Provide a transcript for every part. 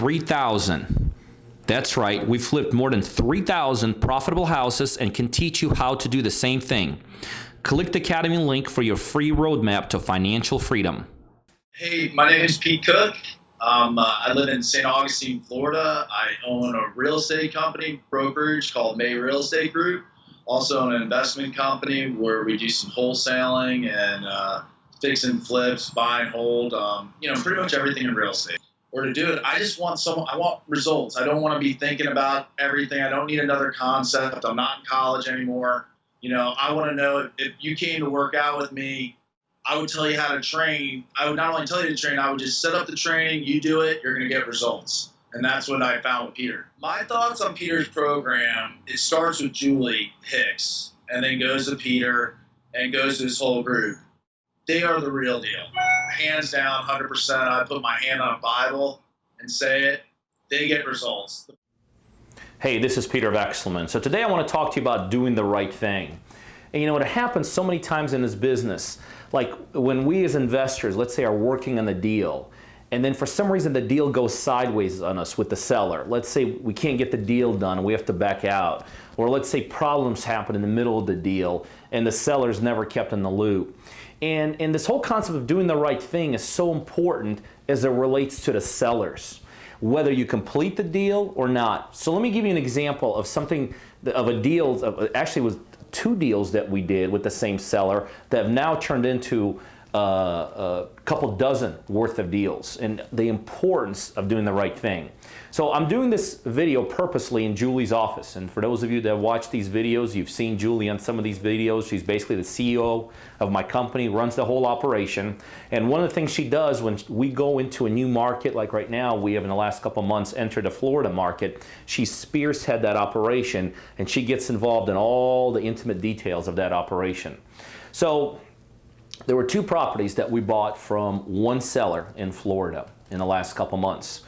3,000. That's right, we've flipped more than 3,000 profitable houses and can teach you how to do the same thing. Click the Academy link for your free roadmap to financial freedom. Hey, my name is Pete Cook. I live in St. Augustine, Florida. I own a real estate company, brokerage called May Real Estate Group. Also own an investment company where we do some wholesaling and fix and flips, buy and hold, pretty much everything in real estate. Or to do it, I want results. I don't want to be thinking about everything. I don't need another concept. I'm not in college anymore. I want to know if you came to work out with me, I would tell you how to train. I would not only tell you to train, I would just set up the training, you do it, you're going to get results. And that's what I found with Peter. My thoughts on Peter's program, it starts with Julie Hicks and then goes to Peter and goes to his whole group. They are the real deal. Hands down, 100%. I put my hand on a Bible and say it. They get results. Hey, this is Peter Vekselman. So today I want to talk to you about doing the right thing. And it happens so many times in this business. Like when we as investors, let's say, are working on the deal, and then for some reason the deal goes sideways on us with the seller. Let's say we can't get the deal done and we have to back out. Or let's say problems happen in the middle of the deal and the seller's never kept in the loop. And this whole concept of doing the right thing is so important as it relates to the sellers, whether you complete the deal or not. So let me give you an example of something, of a deal, actually it was 2 deals that we did with the same seller that have now turned into a couple dozen worth of deals, and the importance of doing the right thing. So I'm doing this video purposely in Julie's office, and for those of you that watch these videos, you've seen Julie on some of these videos. She's basically the CEO of my company, runs the whole operation, and one of the things she does when we go into a new market, like right now we have in the last couple months entered the Florida market, she spearheads that operation and she gets involved in all the intimate details of that operation. So there were 2 properties that we bought from one seller in Florida in the last couple months.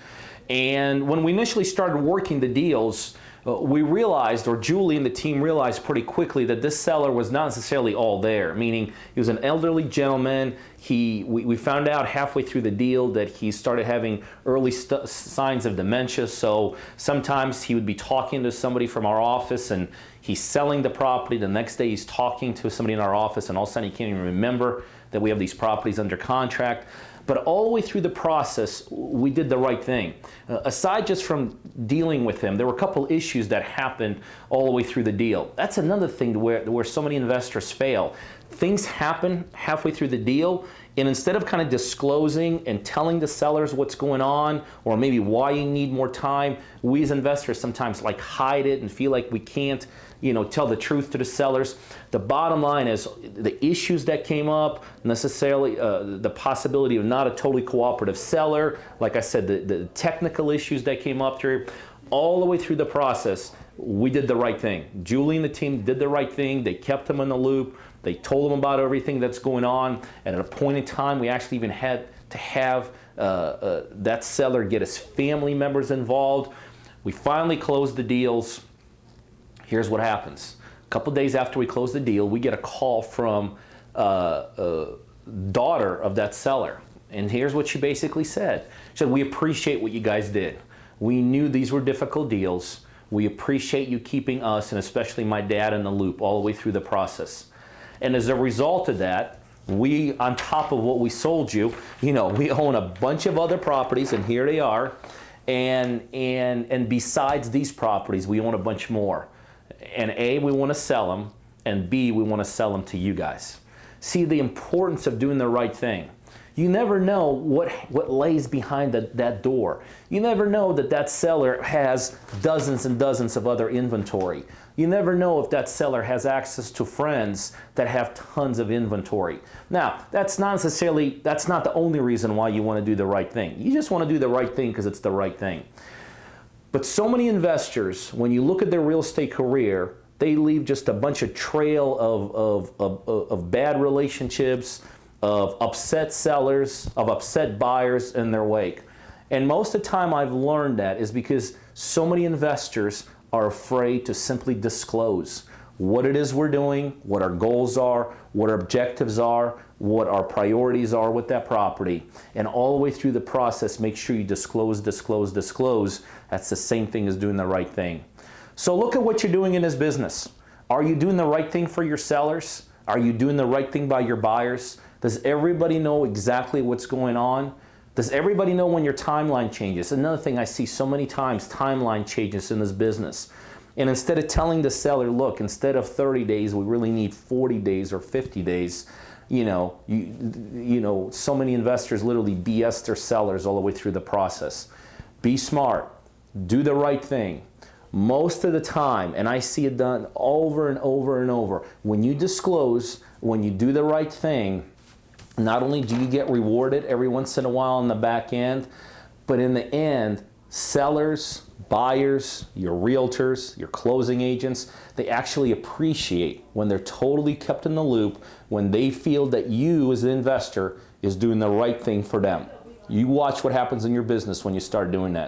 And when we initially started working the deals, we realized, or Julie and the team realized pretty quickly, that this seller was not necessarily all there, meaning he was an elderly gentleman. We found out halfway through the deal that he started having early signs of dementia, so sometimes he would be talking to somebody from our office and he's selling the property. The next day he's talking to somebody in our office and all of a sudden he can't even remember that we have these properties under contract. But all the way through the process, we did the right thing. Aside just from dealing with him, there were a couple issues that happened all the way through the deal. That's another thing where so many investors fail. Things happen halfway through the deal, and instead of kind of disclosing and telling the sellers what's going on, or maybe why you need more time, we as investors sometimes hide it and feel like we can't tell the truth to the sellers. The bottom line is the issues that came up, necessarily the possibility of not a totally cooperative seller, like I said, the technical issues that came up through, all the way through the process, we did the right thing. Julie and the team did the right thing. They kept them in the loop. They told them about everything that's going on. And at a point in time, we actually even had to have that seller get his family members involved. We finally closed the deals. Here's what happens. A couple days after we close the deal, we get a call from a daughter of that seller. And here's what she basically said. She said, "We appreciate what you guys did. We knew these were difficult deals. We appreciate you keeping us, and especially my dad, in the loop all the way through the process. And as a result of that, we, on top of what we sold you, we own a bunch of other properties, and here they are. And besides these properties, we own a bunch more. And A, we want to sell them, and B, we want to sell them to you guys." See the importance of doing the right thing. You never know what lays behind that door. You never know that seller has dozens and dozens of other inventory. You never know if that seller has access to friends that have tons of inventory. Now, that's not the only reason why you want to do the right thing. You just want to do the right thing because it's the right thing. But so many investors, when you look at their real estate career, they leave just a bunch of trail of bad relationships, of upset sellers, of upset buyers in their wake. And most of the time I've learned that is because so many investors are afraid to simply disclose what it is we're doing, what our goals are, what our objectives are, what our priorities are with that property. And all the way through the process, make sure you disclose, disclose, disclose. That's the same thing as doing the right thing. So look at what you're doing in this business. Are you doing the right thing for your sellers? Are you doing the right thing by your buyers? Does everybody know exactly what's going on? Does everybody know when your timeline changes? Another thing I see so many times, timeline changes in this business. And instead of telling the seller, look, instead of 30 days, we really need 40 days or 50 days, you know, so many investors literally BS their sellers all the way through the process. Be smart. Do the right thing. Most of the time, and I see it done over and over and over, when you disclose, when you do the right thing, not only do you get rewarded every once in a while on the back end, but in the end, sellers, buyers, your realtors, your closing agents, they actually appreciate when they're totally kept in the loop, when they feel that you as an investor is doing the right thing for them. You watch what happens in your business when you start doing that.